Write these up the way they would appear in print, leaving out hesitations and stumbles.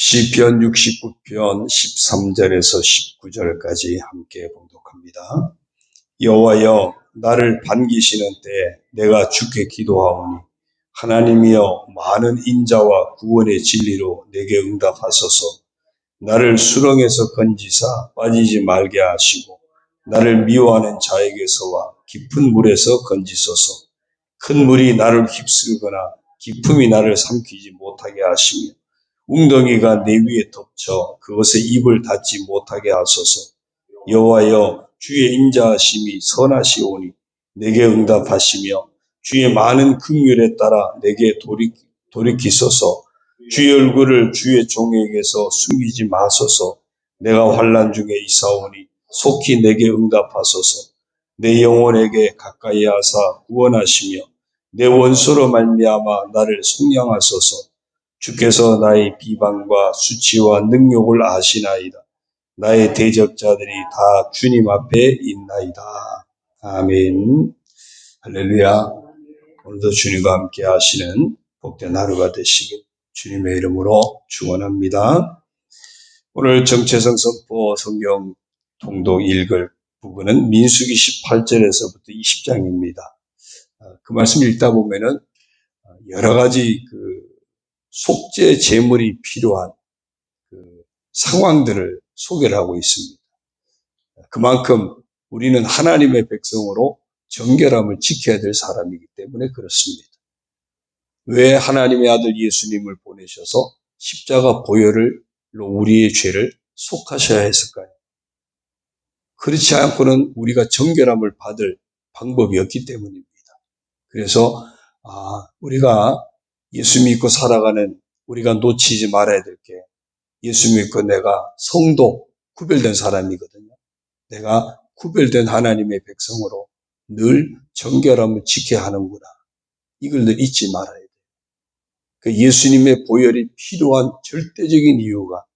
시편 69편 13절에서 19절까지 함께 봉독합니다. 여호와여, 나를 반기시는 때에 내가 주께 기도하오니 하나님이여, 많은 인자와 구원의 진리로 내게 응답하소서. 나를 수렁에서 건지사 빠지지 말게 하시고 나를 미워하는 자에게서와 깊은 물에서 건지소서. 큰 물이 나를 휩쓸거나 깊음이 나를 삼키지 못하게 하시며 웅덩이가 내 위에 덮쳐 그것에 입을 닫지 못하게 하소서. 여호와여, 주의 인자하심이 선하시오니 내게 응답하시며 주의 많은 긍휼에 따라 내게 돌이키소서. 주의 얼굴을 주의 종에게서 숨기지 마소서. 내가 환난 중에 있사오니 속히 내게 응답하소서. 내 영혼에게 가까이 하사 구원하시며 내 원수로 말미암아 나를 속량하소서. 주께서 나의 비방과 수치와 능욕을 아시나이다. 나의 대적자들이 다 주님 앞에 있나이다. 아멘. 할렐루야. 오늘도 주님과 함께 하시는 복된 하루가 되시길 주님의 이름으로 축원합니다. 오늘 정체성 선포 성경 통독 읽을 부분은 민수기 18절에서부터 20장입니다. 그 말씀 읽다 보면은 여러 가지 속죄 제물이 필요한 상황들을 소개를 하고 있습니다. 그만큼 우리는 하나님의 백성으로 정결함을 지켜야 될 사람이기 때문에 그렇습니다. 왜 하나님의 아들 예수님을 보내셔서 십자가 보혈로 우리의 죄를 속하셔야 했을까요? 그렇지 않고는 우리가 정결함을 받을 방법이 없기 때문입니다. 그래서 우리가 예수 믿고 살아가는 우리가 놓치지 말아야 될 게, 예수 믿고 내가 성도 구별된 사람이거든요. 내가 구별된 하나님의 백성으로 늘 정결함을 지켜야 하는구나. 이걸 늘 잊지 말아야 돼요. 그 예수님의 보혈이 필요한 절대적인 이유가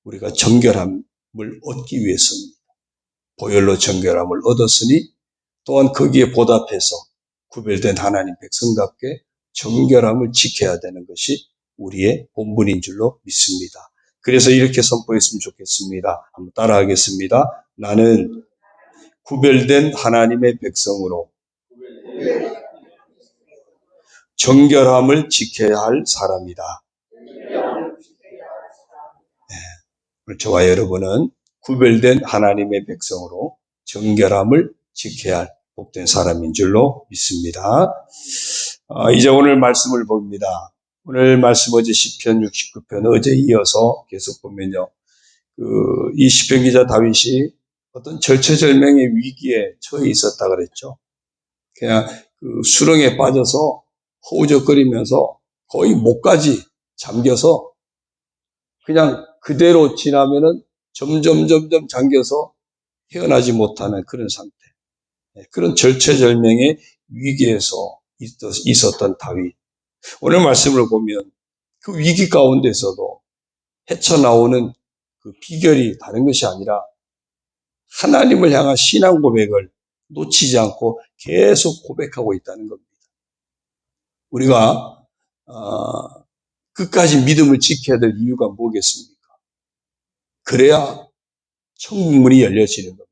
우리가 정결함을 얻기 위해서입니다. 보혈로 정결함을 얻었으니 또한 거기에 보답해서 구별된 하나님 백성답게 정결함을 지켜야 되는 것이 우리의 본분인 줄로 믿습니다. 그래서 이렇게 선포했으면 좋겠습니다. 한번 따라하겠습니다. 나는 구별된 하나님의 백성으로 정결함을 지켜야 할 사람이다. 네, 저와 여러분은 구별된 하나님의 백성으로 정결함을 지켜야 할 복된 사람인 줄로 믿습니다. 이제 오늘 말씀을 봅니다. 오늘 말씀 어제 시편 69편 어제 이어서 계속 보면요. 이 시편 기자 다윗이 어떤 절체절명의 위기에 처해 있었다 그랬죠. 그냥 수렁에 빠져서 허우적거리면서 거의 목까지 잠겨서 그냥 그대로 지나면은 점점 잠겨서 헤어나지 못하는 그런 상태. 그런 절체절명의 위기에서 있었던 다윗. 오늘 말씀을 보면 그 위기 가운데서도 헤쳐나오는 그 비결이 다른 것이 아니라 하나님을 향한 신앙 고백을 놓치지 않고 계속 고백하고 있다는 겁니다. 우리가 끝까지 믿음을 지켜야 될 이유가 뭐겠습니까? 그래야 천국 문이 열려지는 겁니다.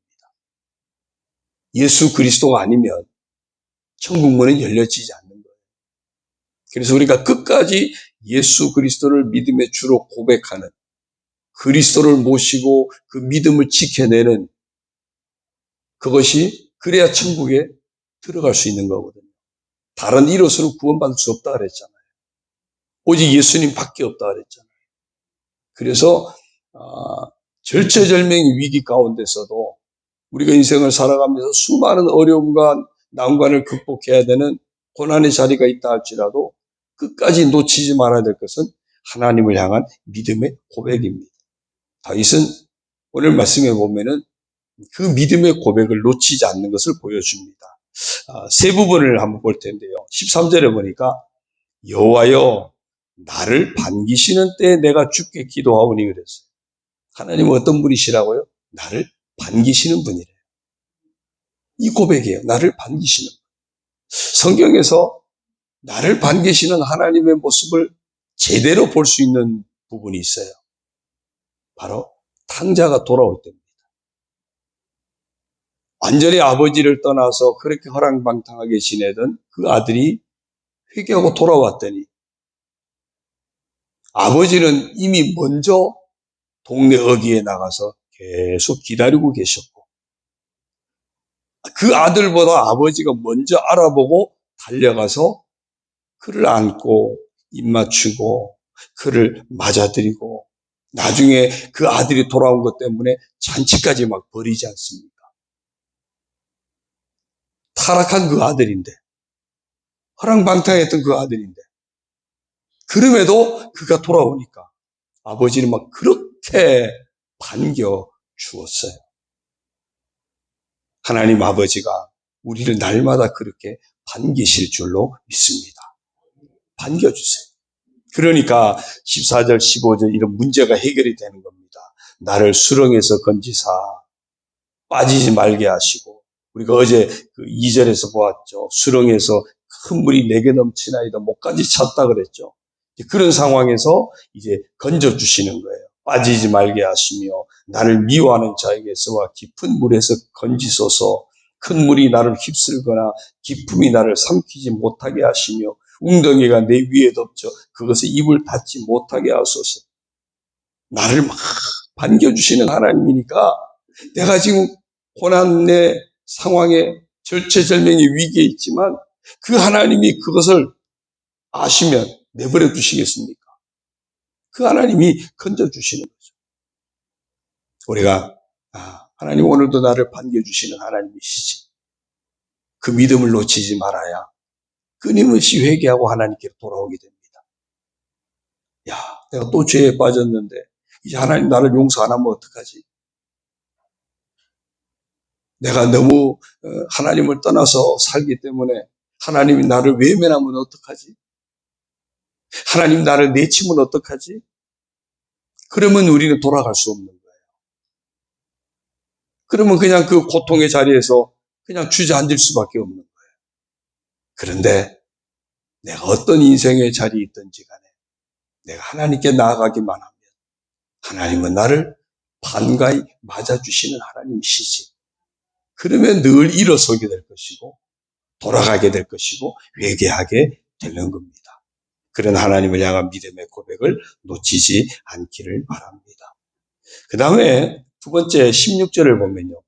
예수 그리스도가 아니면 천국 문은 열려지지 않는 거예요. 그래서 우리가 끝까지 예수 그리스도를 믿음의 주로 고백하는, 그리스도를 모시고 그 믿음을 지켜내는 그것이 그래야 천국에 들어갈 수 있는 거거든요. 다른 이로서는 구원받을 수 없다 그랬잖아요. 오직 예수님 밖에 없다 그랬잖아요. 그래서 절체절명의 위기 가운데서도 우리가 인생을 살아가면서 수많은 어려움과 난관을 극복해야 되는 고난의 자리가 있다 할지라도 끝까지 놓치지 말아야 될 것은 하나님을 향한 믿음의 고백입니다. 다윗은 오늘 말씀해 보면은 그 믿음의 고백을 놓치지 않는 것을 보여줍니다. 세 부분을 한번 볼 텐데요. 13절에 보니까 여호와여, 나를 반기시는 때에 내가 주께 기도하오니 그랬어요. 하나님은 어떤 분이시라고요? 나를 반기시는 분이래요. 이 고백이에요. 나를 반기시는 분. 성경에서 나를 반기시는 하나님의 모습을 제대로 볼 수 있는 부분이 있어요. 바로 탕자가 돌아올 때입니다. 완전히 아버지를 떠나서 그렇게 허랑방탕하게 지내던 그 아들이 회개하고 돌아왔더니 아버지는 이미 먼저 동네 어귀에 나가서 계속 기다리고 계셨고 그 아들보다 아버지가 먼저 알아보고 달려가서 그를 안고 입 맞추고 그를 맞아들이고 나중에 그 아들이 돌아온 것 때문에 잔치까지 막 벌이지 않습니까? 타락한 그 아들인데 허랑방탕했던 그 아들인데 그럼에도 그가 돌아오니까 아버지는 막 그렇게 반겨 주었어요. 하나님 아버지가 우리를 날마다 그렇게 반기실 줄로 믿습니다. 반겨주세요. 그러니까 14절, 15절 이런 문제가 해결이 되는 겁니다. 나를 수렁에서 건지사 빠지지 말게 하시고 우리가 어제 그 2절에서 보았죠. 수렁에서 큰 물이 내게 넘치나이다 목까지 찼다 그랬죠. 그런 상황에서 이제 건져주시는 거예요. 빠지지 말게 하시며 나를 미워하는 자에게서와 깊은 물에서 건지소서. 큰 물이 나를 휩쓸거나 깊음이 나를 삼키지 못하게 하시며 웅덩이가 내 위에 덮쳐 그것에 입을 닫지 못하게 하소서. 나를 막 반겨주시는 하나님이니까 내가 지금 고난의 상황에 절체절명의 위기에 있지만 그 하나님이 그것을 아시면 내버려 두시겠습니까? 그 하나님이 건져주시는 거죠. 우리가 하나님 오늘도 나를 반겨주시는 하나님이시지. 그 믿음을 놓치지 말아야 끊임없이 회개하고 하나님께로 돌아오게 됩니다. 야, 내가 또 죄에 빠졌는데 이제 하나님 나를 용서 안 하면 어떡하지? 내가 너무 하나님을 떠나서 살기 때문에 하나님이 나를 외면하면 어떡하지? 하나님 나를 내치면 어떡하지? 그러면 우리는 돌아갈 수 없는 거예요. 그러면 그냥 그 고통의 자리에서 그냥 주저앉을 수밖에 없는 거예요. 그런데 내가 어떤 인생의 자리에 있든지 간에 내가 하나님께 나아가기만 하면 하나님은 나를 반가이 맞아주시는 하나님이시지. 그러면 늘 일어서게 될 것이고 돌아가게 될 것이고 회개하게 되는 겁니다. 그런 하나님을 향한 믿음의 고백을 놓치지 않기를 바랍니다. 그 다음에 두 번째 16절을 보면요.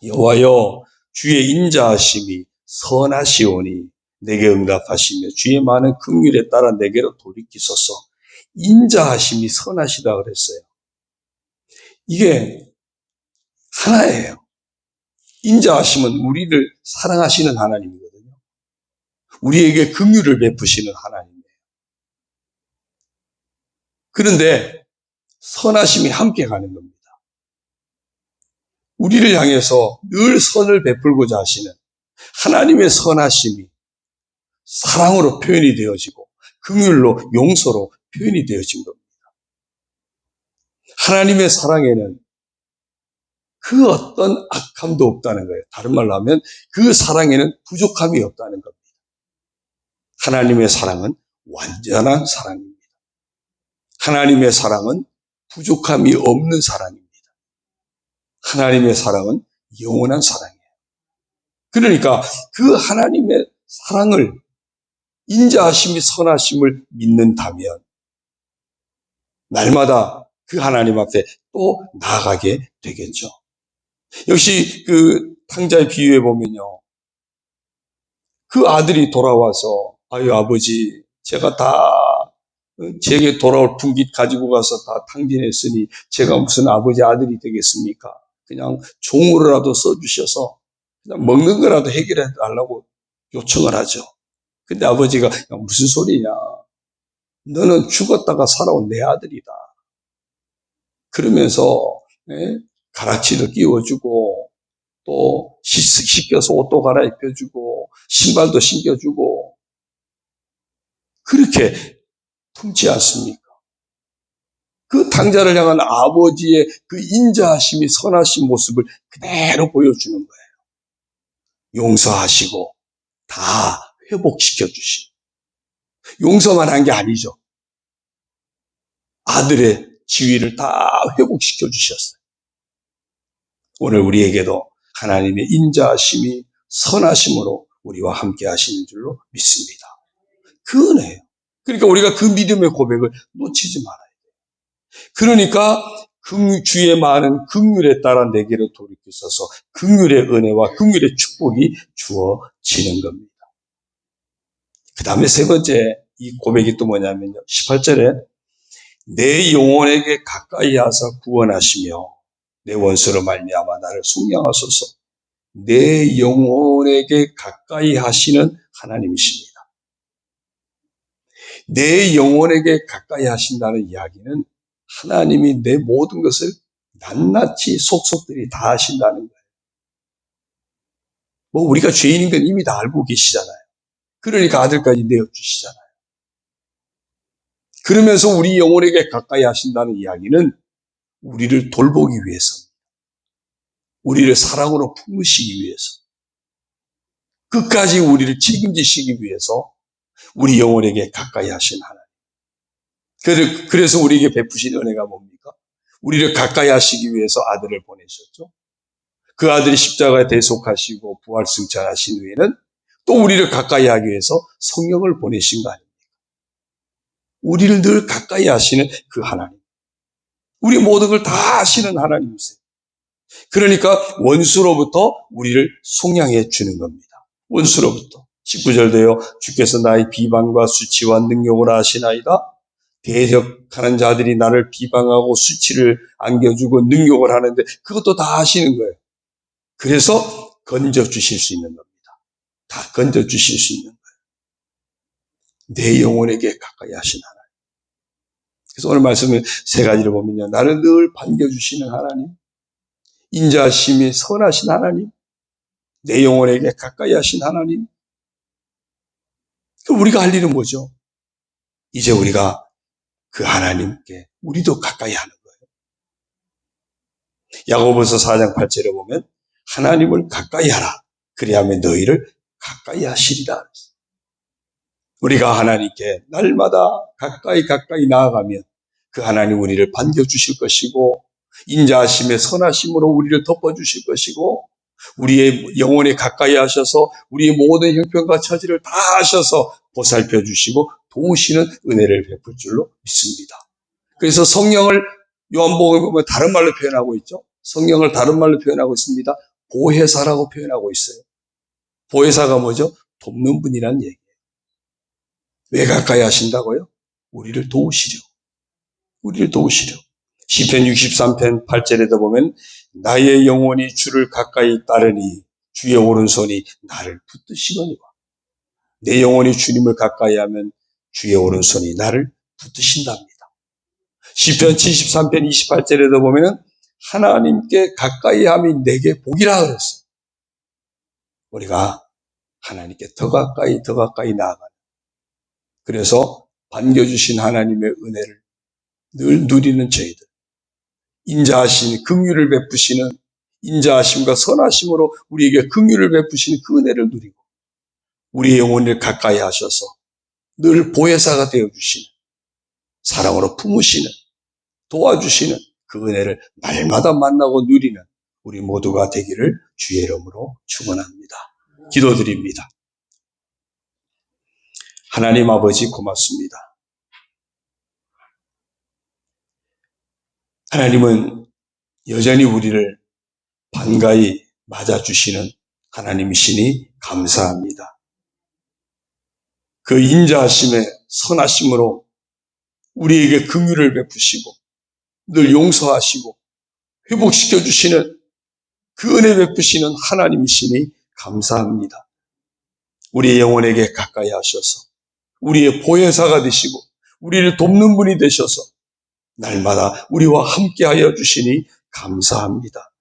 여호와여 주의 인자하심이 선하시오니 내게 응답하시며 주의 많은 긍휼에 따라 내게로 돌이키소서. 인자하심이 선하시다 그랬어요. 이게 하나예요. 인자하심은 우리를 사랑하시는 하나님이거든요. 우리에게 긍휼을 베푸시는 하나님이에요. 그런데 선하심이 함께 가는 겁니다. 우리를 향해서 늘 선을 베풀고자 하시는 하나님의 선하심이 사랑으로 표현이 되어지고 긍휼로 용서로 표현이 되어진 겁니다. 하나님의 사랑에는 그 어떤 악함도 없다는 거예요. 다른 말로 하면 그 사랑에는 부족함이 없다는 겁니다. 하나님의 사랑은 완전한 사랑입니다. 하나님의 사랑은 부족함이 없는 사랑입니다. 하나님의 사랑은 영원한 사랑이에요. 그러니까 그 하나님의 사랑을 인자하심이 선하심을 믿는다면 날마다 그 하나님 앞에 또 나아가게 되겠죠. 역시 그 탕자의 비유에 보면요. 그 아들이 돌아와서 아유 아버지 제가 다 제게 돌아올 분깃 가지고 가서 다 탕진했으니 제가 무슨 아버지 아들이 되겠습니까? 그냥 종으로라도 써주셔서 그냥 먹는 거라도 해결해 달라고 요청을 하죠. 근데 아버지가 무슨 소리냐? 너는 죽었다가 살아온 내 아들이다. 그러면서 가락지도 끼워주고 또 씻겨서 옷도 갈아입혀주고 신발도 신겨주고 그렇게 품지 않습니까? 그 탕자를 향한 아버지의 그 인자하심이 선하신 모습을 그대로 보여주는 거예요. 용서하시고 다 회복시켜 주시고 용서만 한 게 아니죠. 아들의 지위를 다 회복시켜 주셨어요. 오늘 우리에게도 하나님의 인자하심이 선하심으로 우리와 함께 하시는 줄로 믿습니다. 그 은혜예요. 그러니까 우리가 그 믿음의 고백을 놓치지 말아야 돼요. 그러니까 주의 많은 긍휼에 따라 내게로 돌이키소서, 긍휼의 은혜와 긍휼의 축복이 주어지는 겁니다. 그 다음에 세 번째 이 고백이 또 뭐냐면요, 18절에 내 영혼에게 가까이 하사 구원하시며 내 원수로 말미암아 나를 속량하소서. 내 영혼에게 가까이 하시는 하나님이십니다. 내 영혼에게 가까이 하신다는 이야기는 하나님이 내 모든 것을 낱낱이 속속들이 다 하신다는 거예요. 뭐 우리가 죄인인 건 이미 다 알고 계시잖아요. 그러니까 아들까지 내어주시잖아요. 그러면서 우리 영혼에게 가까이 하신다는 이야기는 우리를 돌보기 위해서, 우리를 사랑으로 품으시기 위해서, 끝까지 우리를 책임지시기 위해서 우리 영혼에게 가까이 하신 하나님. 그래서 우리에게 베푸신 은혜가 뭡니까? 우리를 가까이 하시기 위해서 아들을 보내셨죠. 그 아들이 십자가에 대속하시고 부활 승천하신 후에는 또 우리를 가까이 하기 위해서 성령을 보내신 거 아닙니까? 우리를 늘 가까이 하시는 그 하나님. 우리 모든 걸 다 아시는 하나님이세요. 그러니까 원수로부터 우리를 속량해 주는 겁니다. 원수로부터. 19절도요. 주께서 나의 비방과 수치와 능욕을 아시나이다. 대적하는 자들이 나를 비방하고 수치를 안겨주고 능욕을 하는데 그것도 다 아시는 거예요. 그래서 건져주실 수 있는 겁니다. 다 건져주실 수 있는 거예요. 내 영혼에게 가까이 하신 하나님. 그래서 오늘 말씀을 세 가지를 보면요. 나를 늘 반겨주시는 하나님, 인자하심이 선하신 하나님, 내 영혼에게 가까이 하신 하나님. 우리가 할 일은 뭐죠? 이제 우리가 그 하나님께 우리도 가까이 하는 거예요. 야고보서 4장 8절에 보면 하나님을 가까이 하라. 그리하면 너희를 가까이 하시리라. 우리가 하나님께 날마다 가까이 나아가면 그 하나님 우리를 반겨주실 것이고 인자하심의 선하심으로 우리를 덮어주실 것이고 우리의 영혼에 가까이 하셔서 우리의 모든 형편과 처지를 다 하셔서 보살펴 주시고 도우시는 은혜를 베풀 줄로 믿습니다. 그래서 성령을 요한복음에 보면 다른 말로 표현하고 있죠. 성령을 다른 말로 표현하고 있습니다. 보혜사라고 표현하고 있어요. 보혜사가 뭐죠? 돕는 분이라는 얘기예요. 왜 가까이 하신다고요? 우리를 도우시려. 우리를 도우시려. 시편 63편 8절에도 보면 나의 영혼이 주를 가까이 따르니 주의 오른손이 나를 붙드시거니와. 내 영혼이 주님을 가까이 하면 주의 오른손이 나를 붙드신답니다. 시편 73편 28절에도 보면 하나님께 가까이 함이 내게 복이라 그랬어요. 우리가 하나님께 더 가까이 나아가는. 그래서 반겨주신 하나님의 은혜를 늘 누리는 저희들. 인자하신 긍휼을 베푸시는 인자하심과 선하심으로 우리에게 긍휼을 베푸시는 그 은혜를 누리고 우리의 영혼을 가까이 하셔서 늘 보혜사가 되어주시는 사랑으로 품으시는 도와주시는 그 은혜를 날마다 만나고 누리는 우리 모두가 되기를 주의 이름으로 축원합니다. 기도드립니다. 하나님 아버지 고맙습니다. 하나님은 여전히 우리를 반가이 맞아주시는 하나님이시니 감사합니다. 그 인자하심의 선하심으로 우리에게 긍휼을 베푸시고 늘 용서하시고 회복시켜 주시는 그 은혜 베푸시는 하나님이시니 감사합니다. 우리의 영혼에게 가까이 하셔서 우리의 보혜사가 되시고 우리를 돕는 분이 되셔서 날마다 우리와 함께하여 주시니 감사합니다.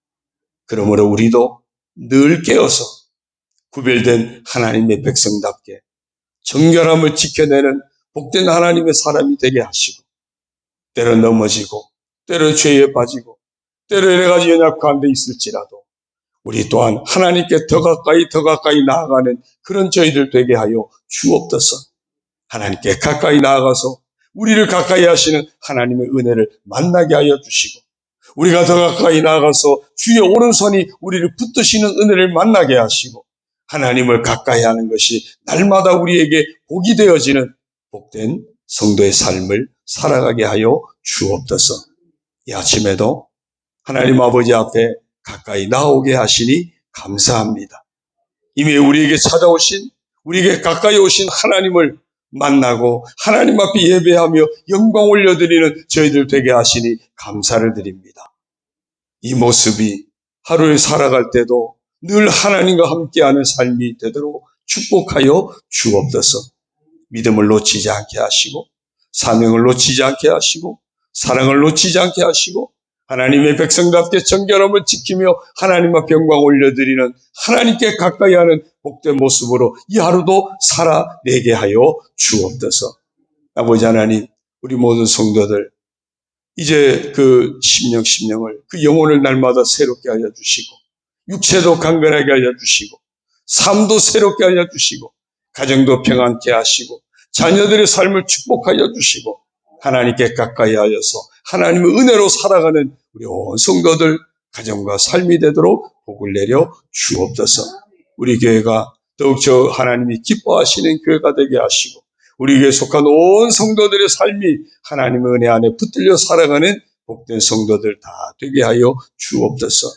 그러므로 우리도 늘 깨어서 구별된 하나님의 백성답게 정결함을 지켜내는 복된 하나님의 사람이 되게 하시고 때로 넘어지고 때로 죄에 빠지고 때로 여러 가지 연약한 데 있을지라도 우리 또한 하나님께 더 가까이 나아가는 그런 저희들 되게 하여 주옵소서. 하나님께 가까이 나아가서 우리를 가까이 하시는 하나님의 은혜를 만나게 하여 주시고, 우리가 더 가까이 나아가서 주의 오른손이 우리를 붙드시는 은혜를 만나게 하시고, 하나님을 가까이 하는 것이 날마다 우리에게 복이 되어지는 복된 성도의 삶을 살아가게 하여 주옵소서. 이 아침에도 하나님 아버지 앞에 가까이 나오게 하시니 감사합니다. 이미 우리에게 찾아오신, 우리에게 가까이 오신 하나님을 만나고 하나님 앞에 예배하며 영광 올려드리는 저희들 되게 하시니 감사를 드립니다. 이 모습이 하루를 살아갈 때도 늘 하나님과 함께하는 삶이 되도록 축복하여 주옵소서. 믿음을 놓치지 않게 하시고, 사명을 놓치지 않게 하시고, 사랑을 놓치지 않게 하시고, 하나님의 백성답게 정결함을 지키며 하나님 앞에 영광 올려드리는, 하나님께 가까이 하는 복된 모습으로 이 하루도 살아내게 하여 주옵소서. 아버지 하나님, 우리 모든 성도들 이제 그 심령을, 그 영혼을 날마다 새롭게 하여 주시고, 육체도 강건하게 하여 주시고, 삶도 새롭게 하여 주시고, 가정도 평안케 하시고, 자녀들의 삶을 축복하여 주시고, 하나님께 가까이 하여서 하나님의 은혜로 살아가는 우리 온 성도들 가정과 삶이 되도록 복을 내려 주옵소서. 우리 교회가 더욱 저 하나님이 기뻐하시는 교회가 되게 하시고, 우리 교회에 속한 온 성도들의 삶이 하나님의 은혜 안에 붙들려 살아가는 복된 성도들 다 되게 하여 주옵소서.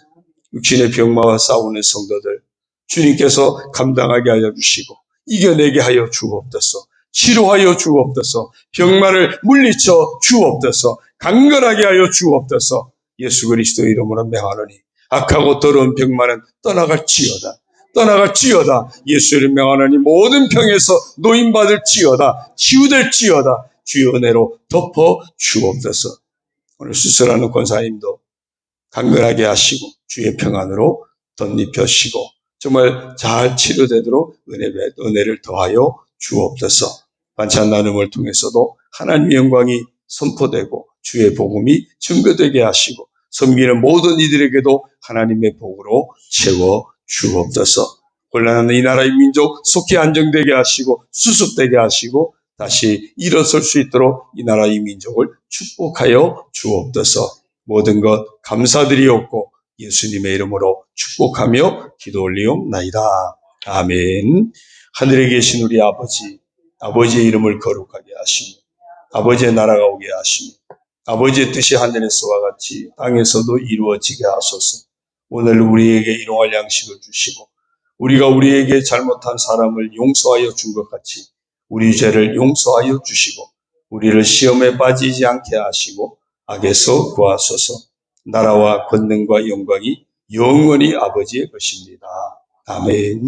육신의 병마와 싸우는 성도들 주님께서 감당하게 하여 주시고 이겨내게 하여 주옵소서. 치료하여 주옵소서. 병마를 물리쳐 주옵소서. 강건하게 하여 주옵소서. 예수 그리스도 이름으로 명하노니 악하고 더러운 병마는 떠나갈지어다. 떠나갈지어다. 예수 이름 명하노니 모든 병에서 노임받을지어다. 치유될지어다. 주의 은혜로 덮어 주옵소서. 오늘 수술하는 권사님도 강건하게 하시고 주의 평안으로 덧입혀시고 정말 잘 치료되도록 은혜를 더하여 주옵소서. 반찬 나눔을 통해서도 하나님의 영광이 선포되고 주의 복음이 증거되게 하시고 섬기는 모든 이들에게도 하나님의 복으로 채워 주옵소서. 곤란한 이 나라의 민족 속히 안정되게 하시고 수습되게 하시고 다시 일어설 수 있도록 이 나라의 민족을 축복하여 주옵소서. 모든 것 감사드리옵고 예수님의 이름으로 축복하며 기도 올리옵나이다. 아멘. 하늘에 계신 우리 아버지, 아버지의 이름을 거룩하게 하시며 아버지의 나라가 오게 하시며 아버지의 뜻이 하늘에서와 같이 땅에서도 이루어지게 하소서. 오늘 우리에게 일용할 양식을 주시고 우리가 우리에게 잘못한 사람을 용서하여 준 것 같이 우리 죄를 용서하여 주시고 우리를 시험에 빠지지 않게 하시고 악에서 구하소서. 나라와 권능과 영광이 영원히 아버지의 것입니다. 아멘.